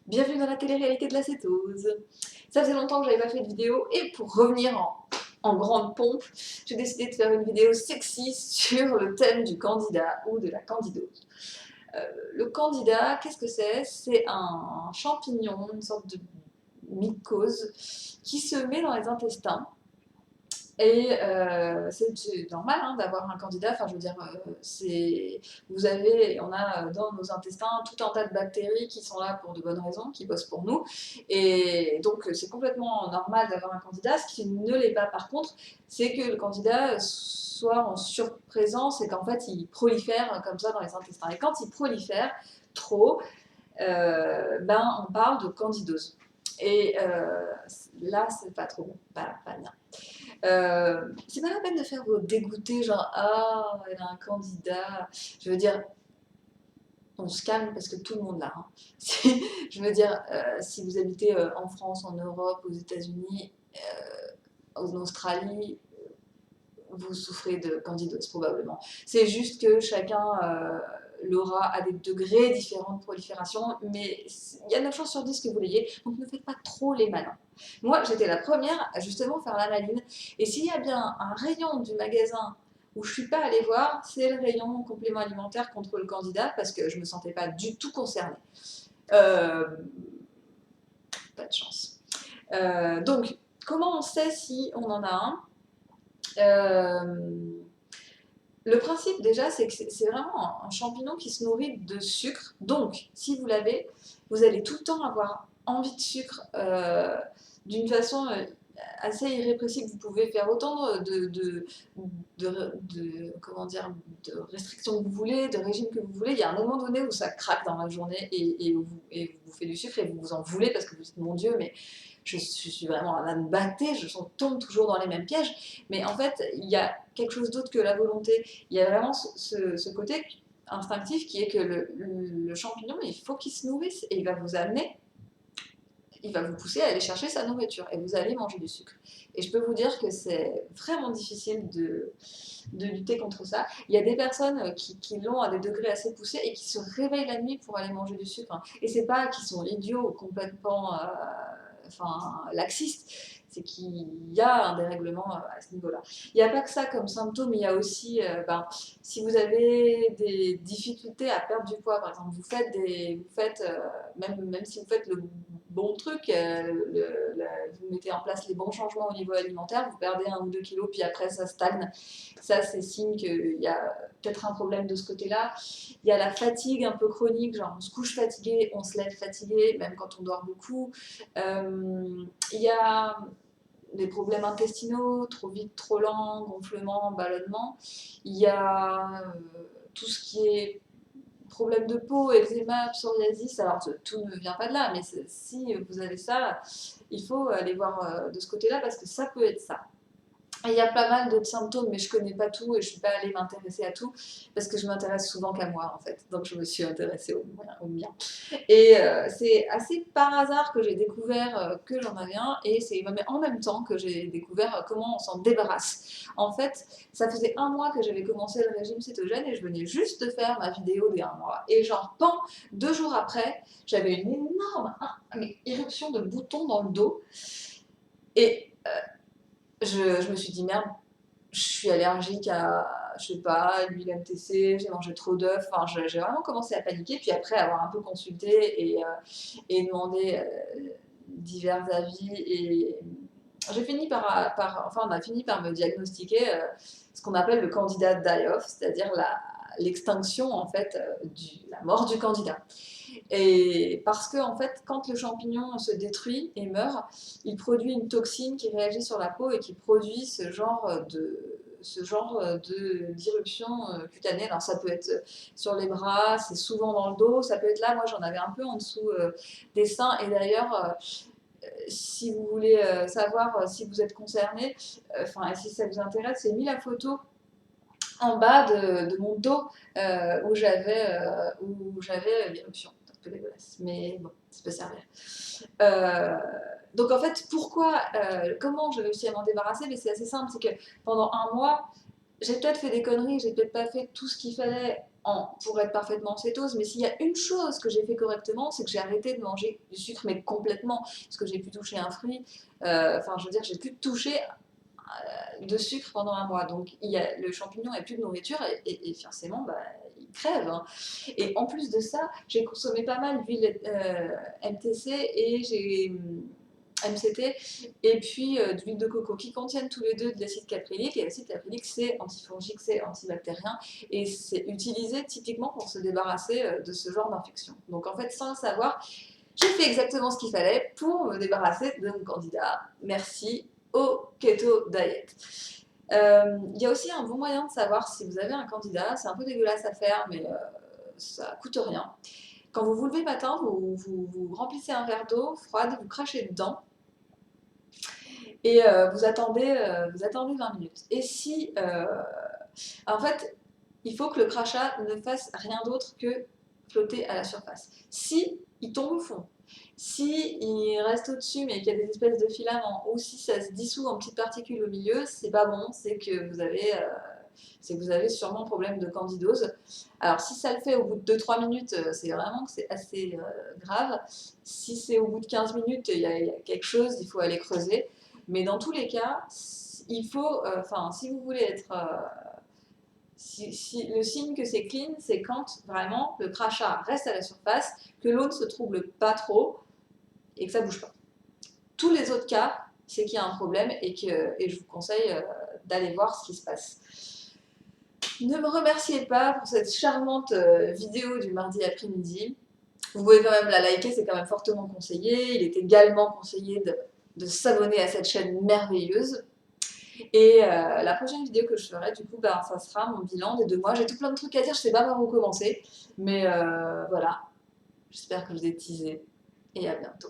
Bienvenue dans la télé-réalité de la cétose. Ça faisait longtemps que j'avais pas fait de vidéo et pour revenir en grande pompe, j'ai décidé de faire une vidéo sexy sur le thème du candidat ou de la candidose. Le candidat, qu'est-ce que c'est? C'est un champignon, une sorte de mycose qui se met dans les intestins. Et c'est normal hein, d'avoir un candidat, enfin je veux dire, on a dans nos intestins tout un tas de bactéries qui sont là pour de bonnes raisons, qui bossent pour nous, et donc c'est complètement normal d'avoir un candidat. Ce qui ne l'est pas par contre, c'est que le candidat soit en surprésence et qu'en fait il prolifère comme ça dans les intestins. Et quand il prolifère trop, ben on parle de candidose. Et là c'est pas trop bon, pas bien. C'est pas la peine de faire vos dégoûtés, genre ah, elle a un candidat. Je veux dire, on se calme parce que tout le monde l'a. Hein. Je veux dire, si vous habitez en France, en Europe, aux États-Unis, en Australie, vous souffrez de candidose probablement. C'est juste que chacun l'aura à des degrés différents de prolifération, mais il y a 9 chances sur 10 que vous l'ayez, donc ne faites pas trop les malins. Moi, j'étais la première à justement faire la maline, et s'il y a bien un rayon du magasin où je ne suis pas allée voir, c'est le rayon complément alimentaire contre le candidat, parce que je ne me sentais pas du tout concernée. Euh, Pas de chance. Donc, comment on sait si on en a un Le principe déjà, c'est que c'est vraiment un champignon qui se nourrit de sucre. Donc, si vous l'avez, vous allez tout le temps avoir envie de sucre d'une façon assez irrépressible. Vous pouvez faire autant comment dire, de restrictions que vous voulez, de régimes que vous voulez. Il y a un moment donné où ça craque dans la journée et vous faites du sucre et vous vous en voulez parce que vous dites mon Dieu, mais je suis vraiment un âne batté, je tombe toujours dans les mêmes pièges. Mais en fait, il y a quelque chose d'autre que la volonté. Il y a vraiment ce côté instinctif qui est que le champignon, il faut qu'il se nourrisse et il va vous amener, il va vous pousser à aller chercher sa nourriture et vous allez manger du sucre. Et je peux vous dire que c'est vraiment difficile de lutter contre ça. Il y a des personnes qui l'ont à des degrés assez poussés et qui se réveillent la nuit pour aller manger du sucre. Et c'est pas qu'ils sont idiots ou complètement laxistes, c'est qu'il y a un dérèglement à ce niveau-là. Il n'y a pas que ça comme symptôme, il y a aussi, si vous avez des difficultés à perdre du poids, par exemple, même si vous faites le bon truc, vous mettez en place les bons changements au niveau alimentaire, vous perdez 1 ou 2 kilos, puis après ça stagne. Ça, c'est signe qu'il y a peut-être un problème de ce côté-là. Il y a la fatigue un peu chronique, genre on se couche fatigué, on se lève fatigué, même quand on dort beaucoup. Il y a des problèmes intestinaux, trop vite, trop lent, gonflement, ballonnement. Il y a tout ce qui est problème de peau, eczéma, psoriasis, alors tout ne vient pas de là, mais si vous avez ça, il faut aller voir de ce côté-là parce que ça peut être ça. Il y a pas mal d'autres symptômes, mais je connais pas tout et je suis pas allée m'intéresser à tout parce que je m'intéresse souvent qu'à moi en fait. Donc je me suis intéressée au mien. Et c'est assez par hasard que j'ai découvert que j'en avais un et c'est en même temps que j'ai découvert comment on s'en débarrasse. En fait, ça faisait 1 mois que j'avais commencé le régime cétogène et je venais juste de faire ma vidéo des 1 mois. Et genre, 2 jours après, j'avais une énorme éruption de boutons dans le dos. Et je me suis dit merde, je suis allergique à, je sais pas, l'huile MTC, j'ai mangé trop d'œufs, enfin j'ai vraiment commencé à paniquer, puis après avoir un peu consulté et demandé divers avis, et j'ai fini enfin on a fini par me diagnostiquer ce qu'on appelle le candidat die-off, c'est-à-dire l'extinction en fait, la mort du candidat. Et parce que en fait, quand le champignon se détruit et meurt, il produit une toxine qui réagit sur la peau et qui produit d'irruption cutanée. Alors ça peut être sur les bras, c'est souvent dans le dos, ça peut être là. Moi j'en avais un peu en dessous des seins. Et d'ailleurs, si vous voulez savoir si vous êtes concerné, si ça vous intéresse, j'ai mis la photo en bas de mon dos où j'avais l'éruption. C'est un peu dégueulasse, mais bon, ça peut servir. Donc en fait, comment j'ai réussi à m'en débarrasser? Mais c'est assez simple, c'est que pendant 1 mois, j'ai peut-être fait des conneries, j'ai peut-être pas fait tout ce qu'il fallait pour être parfaitement en cétose, mais s'il y a une chose que j'ai fait correctement, c'est que j'ai arrêté de manger du sucre, mais complètement, parce que j'ai pu toucher un fruit, enfin je veux dire, j'ai pu toucher de sucre pendant un mois, donc le champignon n'a plus de nourriture et forcément bah, il crève. Hein. Et en plus de ça, j'ai consommé pas mal d'huile MTC et j'ai MCT et puis d'huile de coco qui contiennent tous les deux de l'acide caprylique. Et l'acide caprylique, c'est antifongique, c'est antibactérien et c'est utilisé typiquement pour se débarrasser de ce genre d'infection. Donc en fait, sans le savoir, j'ai fait exactement ce qu'il fallait pour me débarrasser de mon candidat. Merci au Keto Diet. Il y a aussi un bon moyen de savoir si vous avez un candidat. C'est un peu dégueulasse à faire, mais ça coûte rien. Quand vous vous levez le matin, vous remplissez un verre d'eau froide, vous crachez dedans et vous attendez 20 minutes. Et si, en fait, il faut que le crachat ne fasse rien d'autre que flotter à la surface. Si il tombe au fond, si il reste au-dessus mais qu'il y a des espèces de filaments, ou si ça se dissout en petites particules au milieu, c'est pas bon, c'est que vous avez sûrement un problème de candidose. Alors si ça le fait au bout de 2-3 minutes, c'est vraiment que c'est assez grave. Si c'est au bout de 15 minutes, il y a quelque chose, il faut aller creuser. Mais dans tous les cas, il faut, si vous voulez être le signe que c'est clean, c'est quand vraiment le crachat reste à la surface, que l'eau ne se trouble pas trop et que ça ne bouge pas. Tous les autres cas, c'est qu'il y a un problème et je vous conseille d'aller voir ce qui se passe. Ne me remerciez pas pour cette charmante vidéo du mardi après-midi. Vous pouvez quand même la liker, c'est quand même fortement conseillé. Il est également conseillé de s'abonner à cette chaîne merveilleuse. Et la prochaine vidéo que je ferai, du coup, ça sera mon bilan des 2 mois. J'ai tout plein de trucs à dire, je sais pas par où commencer. Mais voilà, j'espère que je vous ai teasé. Et à bientôt.